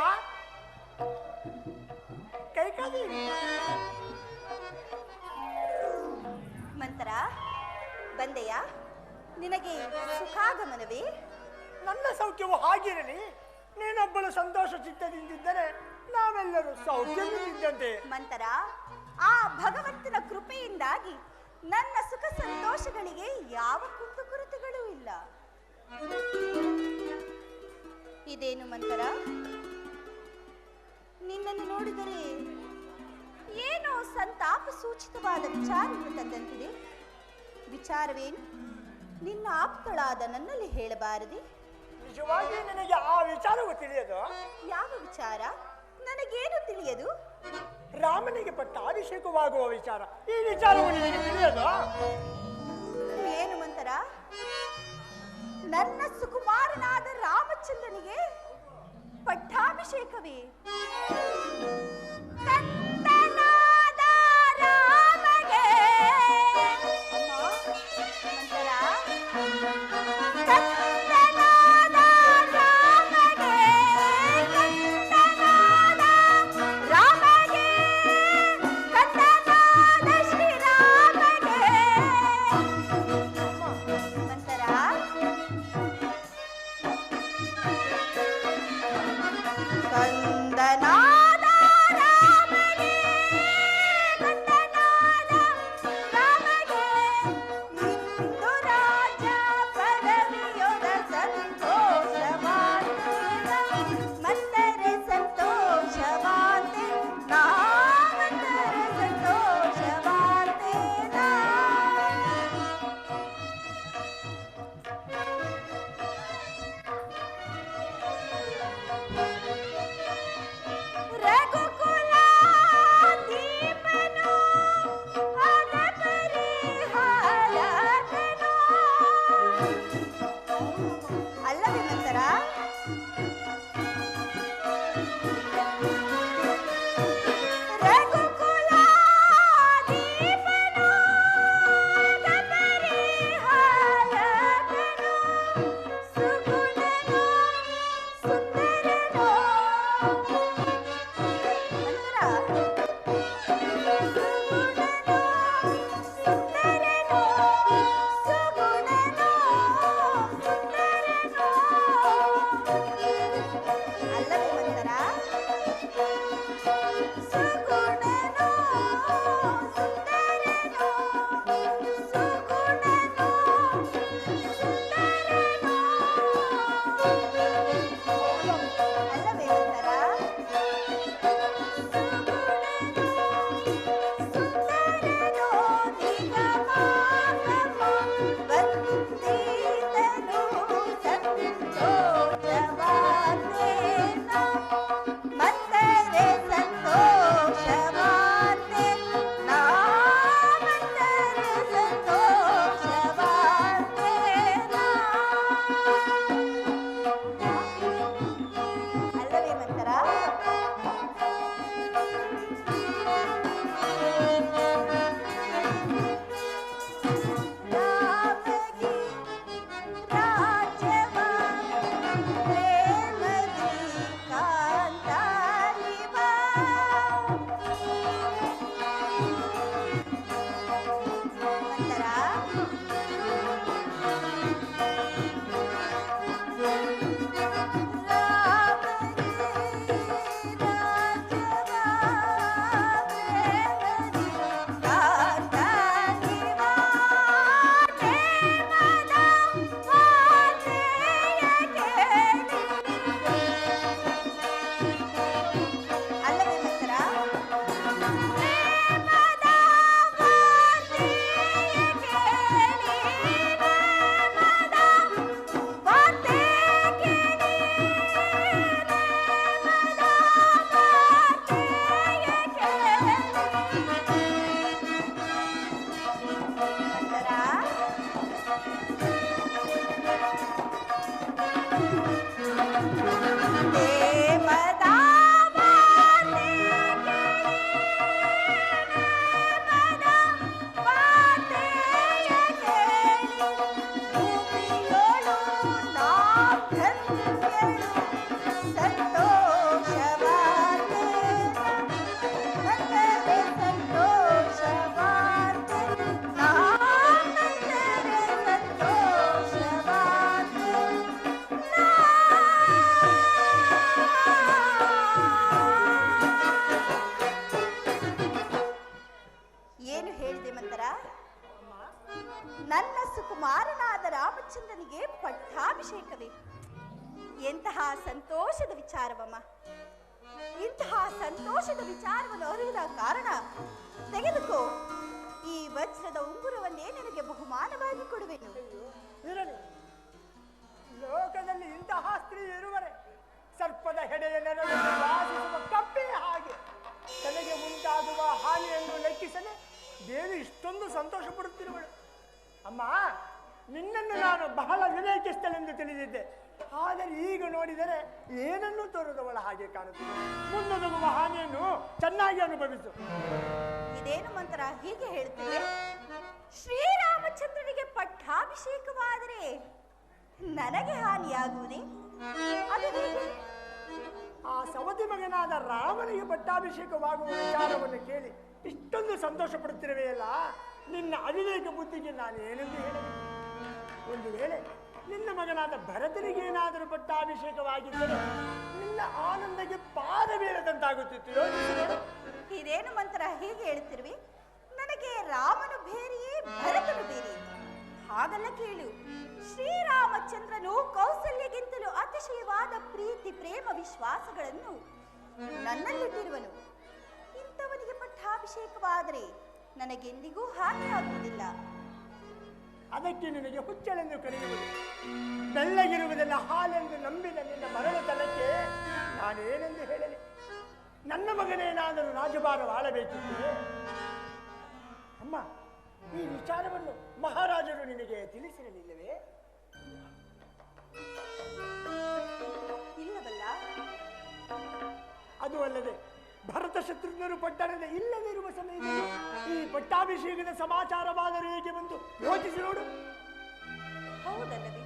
ಕೈಕಾದೇವಿ. ಮಂತರ ಬಂದೆಯಾ? ನಿನಗೆ ಸುಖಾಗಮನವೇ? ನನ್ನ ಸೌಖ್ಯವು ಹಾಗಿರಲಿ. ನೀನೊಬ್ಬಳು ಸಂತೋಷ ಚಿತ್ತದಿಂದಿದ್ದರೆ ನಾವೆಲ್ಲರೂ ಸೌಖ್ಯದಿಂದಿದ್ದಂತೆ. ಮಂತರ ಆ ಭಗವಂತನ ಕೃಪೆಯಿಂದಾಗಿ ನನ್ನ ಸುಖ ಸಂತೋಷಗಳಿಗೆ ಯಾವ ಕುಂದುಕೊರತೆಗಳೂ ಇಲ್ಲ. ಇದೇನು ಮಂತರ, ನಿನ್ನನ್ನು ನೋಡಿದರೆ ಏನೋ ಸಂತಾಪ ಸೂಚಿತವಾದ ವಿಚಾರವನ್ನು ತಂದಂತಿದೆ. ವಿಚಾರವೇನು? ನಿನ್ನ ಆಪ್ತಳಾದ ನನ್ನಲ್ಲಿ ಹೇಳಬಾರದೆ? ನಿಜವಾಗಿ ನಿನಗೆ ಆ ವಿಚಾರವು ತಿಳಿಯದು? ಯಾವ ವಿಚಾರ? ನನಗೇನು ತಿಳಿಯದು? ರಾಮನಿಗೆ ಪಟ್ಟಾಭಿಷೇಕವಾಗುವ ವಿಚಾರ. ಈ ವಿಚಾರವು ನಿನಗೆ ತಿಳಿಯದು? ಏನು ಮಂತರ? ನನ್ನ ಸುಕುಮಾರನಾದ ರಾಮಚಂದ್ರನಿಗೆ ಪಟ್ಟಾಭಿಷೇಕವೇ? ಕಂದನಾದ ರಾಮಗೆ ಮಂತರ, ಕಂದನಾದ ರಾಮಗೆ, ಕಂದನಾದ ರಾಮಗೆ, ಕಂದನಾದ ಶ್ರೀರಾಮಗೆ ಮಂತರ. ಕಂದನಾದ ರಾಮಗೆ, ಕಂದನಾದ ರಾಮಗೆ, ಇಂದು ರಾಜ ಪದವಿಯೊದ ಸಂತೋಷವಾಂತೇನ ಮಂದರೆ ಸಂತೋಷವಾಂತೆ ನಾ ಮಂದರೆ ಸಂತೋಷವಾಂತೇನ. ಅಲ್ಲವೇ ಮಂತರ? ಸುಂದರನೋ ನಿಗಮಾಗಮ ವಂದಿತನು ಸಂತೋಷವಾದೇನ ಮಂದರೆ ಸಂತೋಷವಾದೆ ನಾ ಮಂದರೆ ಸಂತೋಷವಾದೇನ ಅಲ್ಲವೇ ಮಂತರ? ರಾಮಗಿ ರಾಜವ ಪ್ರೇಮದಿ ಕಾಂತಾಲಿವ ಮಂತರ? ಅಲ್ಲವೇ ಮಂತರ? ಏನು ಹೇಳಿದೆ ಮಂತರ? ನನ್ನ ಸುಕುಮಾರನಾದ ರಾಮಚಂದ್ರನಿಗೆ ಪಟ್ಟಾಭಿಷೇಕವೇ? ಎಂತಹ ಸಂತೋಷದ ವಿಚಾರವಮ್ಮ! ಇಂತಹ ಸಂತೋಷದ ವಿಚಾರವನ್ನು ಅರಿವಿದ ಕಾರಣ ತೆಗೆದುಕೋ, ಈ ವಜ್ರದ ಉಂಗುರವನ್ನೇ ನಿನಗೆ ಬಹುಮಾನವಾಗಿ ಕೊಡುವೆನು. ಇರಲಿ, ಲೋಕದಲ್ಲಿ ಇಂತಹ ಸ್ತ್ರೀ ಇರುವರೆ ಸರ್ಪದ ಹೆಡೆಯ ನೆರಳನ್ನು ವಾಸಿಸುವ ಕಪ್ಪೆ ಹಾಗೆ ತನಗೆ ಉಂಟಾಗುವ ಹಾನಿಯನ್ನು ಲೆಕ್ಕಿಸದೆ ದೇವಿ ಇಷ್ಟೊಂದು ಸಂತೋಷ ಪಡುತ್ತಿರುವಳು. ಅಮ್ಮ, ನಿನ್ನನ್ನು ನಾನು ಬಹಳ ವಿವೇಕಿಸ್ತಳೆಂದು ತಿಳಿದಿದ್ದೆ, ಆದರೆ ಈಗ ನೋಡಿದರೆ ಏನನ್ನೂ ತೋರದವಳ ಹಾಗೆ ಕಾಣುತ್ತದೆ. ಮುಂದೊದಗುವ ಹಾನಿಯನ್ನು ಚೆನ್ನಾಗಿ ಅನುಭವಿಸು. ಇದೇನು ಮಂತ್ರ ಹೀಗೆ ಹೇಳುತ್ತೇವೆ? ಶ್ರೀರಾಮಚಂದ್ರನಿಗೆ ಪಟ್ಟಾಭಿಷೇಕವಾದರೆ ನನಗೆ ಹಾನಿಯಾಗುವುದೇ? ಅದು ಹೇಗೆ? ಆ ಸವತಿ ಮಗನಾದ ರಾಮನಿಗೆ ಪಟ್ಟಾಭಿಷೇಕವಾಗುವ ವಿಚಾರವನ್ನು ಕೇಳಿ ಇಷ್ಟೊಂದು ಸಂತೋಷ ಪಡುತ್ತಿರುವೆಯಲ್ಲ, ನಿನ್ನ ಅವಿವೇಕ ಬುದ್ಧಿಗೆ ನಾನು ಏನೆಂದು ಹೇಳಲಿ? ಒಂದು ವೇಳೆ ನಿನ್ನ ಮಗನಾದ ಭರತನಿಗೆ ಏನಾದರೂ ಪಟ್ಟಾಭಿಷೇಕವಾಗಿದ್ದರೆ ನಿನ್ನ ಆನಂದಕ್ಕೆ ಪಾದ ಬೀಳದಂತಾಗುತ್ತಿತ್ತು. ಯೋಚಿಸಿ ನೋಡು. ಇದೇನು ಮಂತ್ರ ಹೀಗೆ ಹೇಳುತ್ತಿರುವೆ? ನನಗೆ ರಾಮನು ಬೇರೆಯೇ ಭರತನು ಬೇರೆಯೇ? ಹಾಗಲ್ಲ ಕೇಳು, ಶ್ರೀರಾಮಚಂದ್ರನು ಕೌಸಲ್ಯಗಿಂತಲೂ ಅತಿಶಯವಾದ ಪ್ರೀತಿ ಪ್ರೇಮ ವಿಶ್ವಾಸಗಳನ್ನು ನನ್ನಲ್ಲಿಟ್ಟಿರುವನು. ಇಂಥವನಿಗೆ ಪಟ್ಟಾಭಿಷೇಕವಾದರೆ ನನಗೆಂದಿಗೂ ಹಾನಿಯಾಗುವುದಿಲ್ಲ. ಅದಕ್ಕೆ ನಿನಗೆ ಹುಚ್ಚಳೆಂದು ಕರೆಯುವುದು. ಬೆಳ್ಳಗಿರುವುದೆಲ್ಲ ಹಾಲೆಂದು ನಂಬಿದ ನಿನ್ನ ಮರಳತನಕ್ಕೆ ನಾನೇನೆಂದು ಹೇಳಲಿ? ನನ್ನ ಮಗನೇನಾದರೂ ರಾಜಭಾರವಾಳಬೇಕಿತ್ತು. ಅಮ್ಮ, ಈ ವಿಚಾರವನ್ನು ಮಹಾರಾಜರು ನಿನಗೆ ತಿಳಿಸಿರಲಿಲ್ಲವೇ? ಇಲ್ಲವಲ್ಲ? ಅದು ಅಲ್ಲದೆ ಭರತ ಶತ್ರುಘ್ನರು ಪಟ್ಟಣದ ಇಲ್ಲದಿರುವ ಸಮಯದಲ್ಲಿ ಈ ಪಟ್ಟಾಭಿಷೇಕದ ಸಮಾಚಾರವಾದರೂ ಹೇಗೆ ಬಂತು ಯೋಚಿಸಿ ನೋಡು. ಹೌದಲ್ಲವೇ?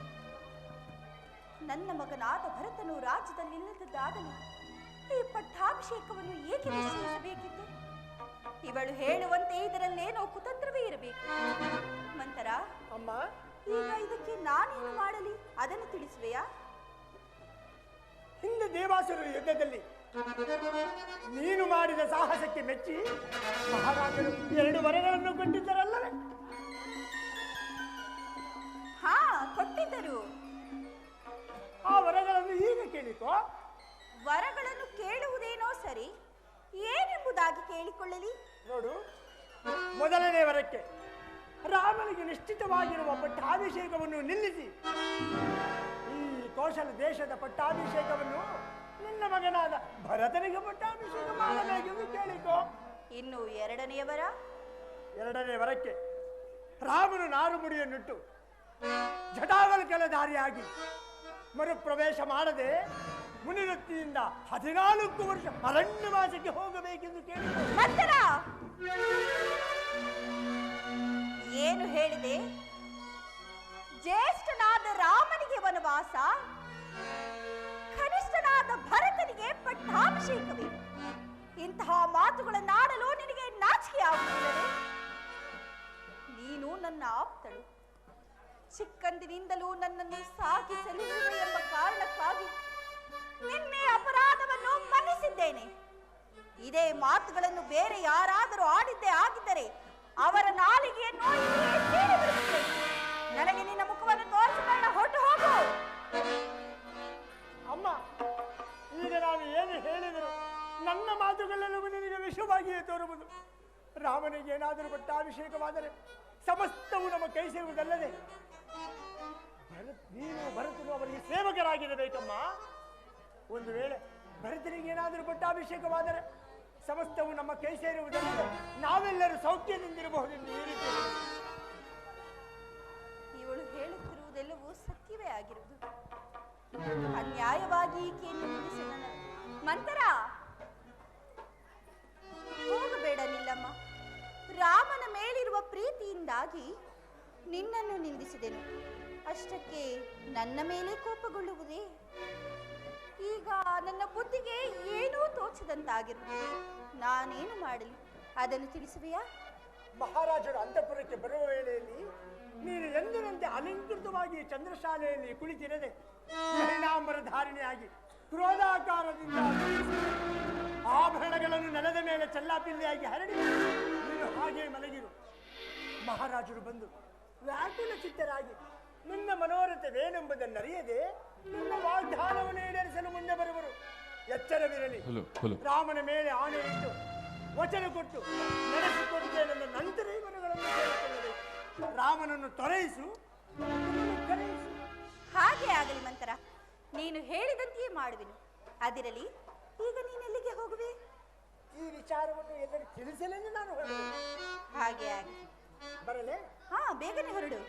ನನ್ನ ಮಗನಾದ ಭರತನು ರಾಜ್ಯದಲ್ಲಿಲ್ಲದಾಗಲಿ ಈ ಪಟ್ಟಾಭಿಷೇಕವನ್ನು ಏಕೆ ನಿಶ್ಚಯಿಸಬೇಕಿತ್ತು? ಇವಳು ಹೇಳುವಂತೆ ಇದರಲ್ಲೇನೋ ಕುತಂತ್ರವೇ ಇರಬೇಕು. ಮಂತರ, ಅಮ್ಮ, ಈಗ ಇದಕ್ಕೆ ನಾನೇನು ಮಾಡಲಿ ಅದನ್ನು ತಿಳಿಸುವೆಯಾ? ಹಿಂದೆ ದೇವಾಸುರರ ಯುದ್ಧದಲ್ಲಿ ನೀನು ಮಾಡಿದ ಸಾಹಸಕ್ಕೆ ಮೆಚ್ಚಿ ಮಹಾರಾಜರು 2 ವರಗಳನ್ನು ಕೊಟ್ಟಿದ್ದರಲ್ಲವೇ? ಹಾ, ಕೊಟ್ಟಿದ್ದರು. ಆ ಕೇಳಿಕೋ. ವರಗಳನ್ನು ಕೇಳುವುದೇನೋ ಸರಿ, ಏನೆಂಬುದಾಗಿ ಕೇಳಿಕೊಳ್ಳಲಿ? ನೋಡು, ಮೊದಲನೇ ವರಕ್ಕೆ ರಾಮನಿಗೆ ನಿಶ್ಚಿತವಾಗಿರುವ ಪಟ್ಟಾಭಿಷೇಕವನ್ನು ನಿಲ್ಲಿಸಿ ಈ ಕೌಶಲ ದೇಶದ ಪಟ್ಟಾಭಿಷೇಕವನ್ನು ನಿನ್ನ ಮಗನಾದ ಭರತನಿಗೆ ಪಟ್ಟಾಭಿಷೇಕ ಮಾಡಬೇಕೆಂದು ಕೇಳಿಕೋ. ಇನ್ನು ಎರಡನೆಯ ವರ? ಎರಡನೇ ವರಕ್ಕೆ ರಾಮನು ನಾರುಮುಡಿಯನ್ನಿಟ್ಟು ಜಟಾವಲ್ಕಲ ದಾರಿಯಾಗಿ ಮರುಪ್ರವೇಶ ಮಾಡದೆ ಮುನಿವೃತ್ತಿಯಿಂದ 14 ವರ್ಷ ಅರಣ್ಯವಾಸಕ್ಕೆ ಹೋಗಬೇಕೆಂದು ಕೇಳಿಕೋ. ಮಂತರ, ಏನು ಹೇಳಿದೆ? ಜ್ಯೇಷ್ಠನಾದ ರಾಮನಿಗೆ ವನವಾಸ, ಕನಿಷ್ಠನಾದ ಭರತನಿಗೆ ಪಟ್ಟಾಭಿಷೇಕವೇ? ಇಂತಹ ಮಾತುಗಳನ್ನಾಡಲು ನಿನಗೆ ನಾಚಿಕೆ ಆಗುತ್ತಿಲ್ಲವೇ? ನೀನು ನನ್ನ ಆಪ್ತಳು, ಚಿಕ್ಕಂದಿನಿಂದಲೂ ನನ್ನನ್ನು ಸಾಕಿ ಸಲುಹಿರುವೆ ಎಂಬ ಕಾರಣಕ್ಕಾಗಿ ನಿನ್ನೆ ಅಪರಾಧವನ್ನು ಮನ್ನಿಸಿದ್ದೇನೆ. ಇದೇ ಮಾತುಗಳನ್ನು ಬೇರೆ ಯಾರಾದರೂ ಆಡಿದ್ದೇ ಆಗಿದ್ದರೆ ಅವರ ನಾಲಿಗೆಯನ್ನು ಇಲ್ಲಿಯೇ ಸೀಳಿಬಿಡುತ್ತೇನೆ. ನನಗೆ ನಿನ್ನ ಮುಖವನ್ನು ತೋರಿಸಬೇಡ, ಹೊರಟು ಹೋಗು. ಅಮ್ಮ, ಈಗ ನಾನು ಏನು ಹೇಳಿದರು ನನ್ನ ಮಾತುಗಳೆಲ್ಲವೂ ನಿನಗೆ ವಿಷವಾಗಿಯೇ ತೋರುವುದು. ರಾಮನಿಗೆ ಏನಾದರೂ ಪಟ್ಟಾಭಿಷೇಕವಾದರೆ ಸಮಸ್ತವು ನಮ್ಮ ಕೈ ಸೇರುವುದಲ್ಲದೆ ನೀನು ಭರತನು ಅವರಿಗೆ ಸೇವಕರಾಗಿರಬೇಕಮ್ಮ. ಒಂದು ವೇಳೆ ಭರತನಿಗೆ ಏನಾದರೂ ಪಟ್ಟಾಭಿಷೇಕವಾದರೆ ಸಮಸ್ತವು ನಮ್ಮ ಕೈ ಸೇರುವುದಲ್ಲದೆ ನಾವೆಲ್ಲರೂ ಸೌಖ್ಯದಿಂದಿರಬಹುದೆಂದು ಈ ರೀತಿ ಇವಳು ಹೇಳುತ್ತಿರುವುದೆಲ್ಲವೂ ಸತ್ಯವೇ ಆಗಿರುವುದು. ಅನ್ಯಾಯವಾಗಿ ಈಕೆಯನ್ನು ನಿಲ್ಲಿಸಿದ ಮಂತರ, ಹೋಗಬೇಡ ನಿಲ್ಲಮ್ಮ. ರಾಮನ ಮೇಲಿರುವ ಪ್ರೀತಿಯಿಂದಾಗಿ ನಿನ್ನನ್ನು ನಿಂದಿಸಿದೆನು, ಅಷ್ಟಕ್ಕೆ ನನ್ನ ಮೇಲೆ ಕೋಪಗೊಳ್ಳುವುದೇ? ಈಗ ನನ್ನ ಬುದ್ಧಿಗೆ ಏನೂ ತೋಚದಂತಾಗಿರುವುದು. ನಾನೇನು ಮಾಡಲಿ, ಅದನ್ನು ತಿಳಿಸುವೆಯಾ? ಮಹಾರಾಜರು ಅಂತಃಪುರಕ್ಕೆ ಬರುವ ವೇಳೆಯಲ್ಲಿ ನೀನು ಎಂದಿನಂತೆ ಅಲಂಕೃತವಾಗಿ ಚಂದ್ರಶಾಲೆಯಲ್ಲಿ ಕುಳಿತಿರದೆ ಪರಿಣಾಂಬರ ಧಾರಣೆಯಾಗಿ ಕ್ರೋಧಾಕಾರದಿಂದ ಆಭರಣಗಳನ್ನು ನೆಲದ ಮೇಲೆ ಚಲ್ಲಾಪಿಲ್ಲಿಯಾಗಿ ಹರಡಿ ನೀನು ಹಾಗೆ ಮಲಗಿರು. ಮಹಾರಾಜರು ಬಂದು ವ್ಯಾಕುಲ ಚಿತ್ತರಾಗಿ ನಿನ್ನ ಮನೋರಥವೇನೆಂಬುದನ್ನರಿಯದೆ ನಿನ್ನ ವಾಗ್ದಾನವನ್ನು ಈಡೇರಿಸಲು ಮುಂದೆ ಬರುವರು. ಎಚ್ಚರವಿರಲಿ. ರಾಮನ ಮೇಲೆ ಆಣೆ ಇಟ್ಟು ವಚನ ಕೊಟ್ಟು ನಡೆಸಿಕೊಡುತ್ತೆ. ನನ್ನ ನಂತರ ಇವರುಗಳನ್ನು ಕೇಳಿಕೊಳ್ಳಬೇಕು. ರಾಮನನ್ನು ತೊರೆಯಿಸು, ಕರೆಯಿಸು. ಹಾಗೆ ಆಗಲಿ ಮಂತರ, ನೀನು ಹೇಳಿದಂತೆಯೇ ಮಾಡುವೆನು. ಅದಿರಲಿ, ಈಗ ನೀನೆಲ್ಲಿಗೆ ಹೋಗುವೆ? ಈ ವಿಚಾರವನ್ನು ಎಲ್ಲರೂ ತಿಳಿಸಲೆಂದು ನಾನು ಹೊರಡುವೆ. ಹಾಗೆ ಆಗಲಿ. ಬರಲೇ? ಹಾ, ಬೇಗನೆ ಹೊರಡು.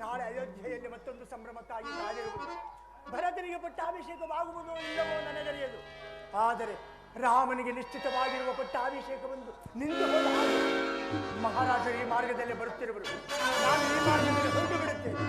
ನಾಳೆ ಅಯೋಧ್ಯೆಯಲ್ಲಿ ಮತ್ತೊಂದು ಸಂಭ್ರಮಕ್ಕಾಗಿ ಕಾದಿರುವುದು. ಭರತನಿಗೆ ಪಟ್ಟಾಭಿಷೇಕವಾಗುವುದೋ ಇಲ್ಲವೋ ನನಗರಿಯದು. ಆದರೆ ರಾಮನಿಗೆ ನಿಶ್ಚಿತವಾಗಿರುವ ಪಟ್ಟಾಭಿಷೇಕವೆಂದು ನಿಂತು ಹೋದ ಮಹಾರಾಜರು ಈ ಮಾರ್ಗದಲ್ಲಿ ಬರುತ್ತಿರುವರು. ನಾನು ಈ ಮಾರ್ಗದಲ್ಲಿ ಹೋಗಿ ಬಿಡುತ್ತೇನೆ.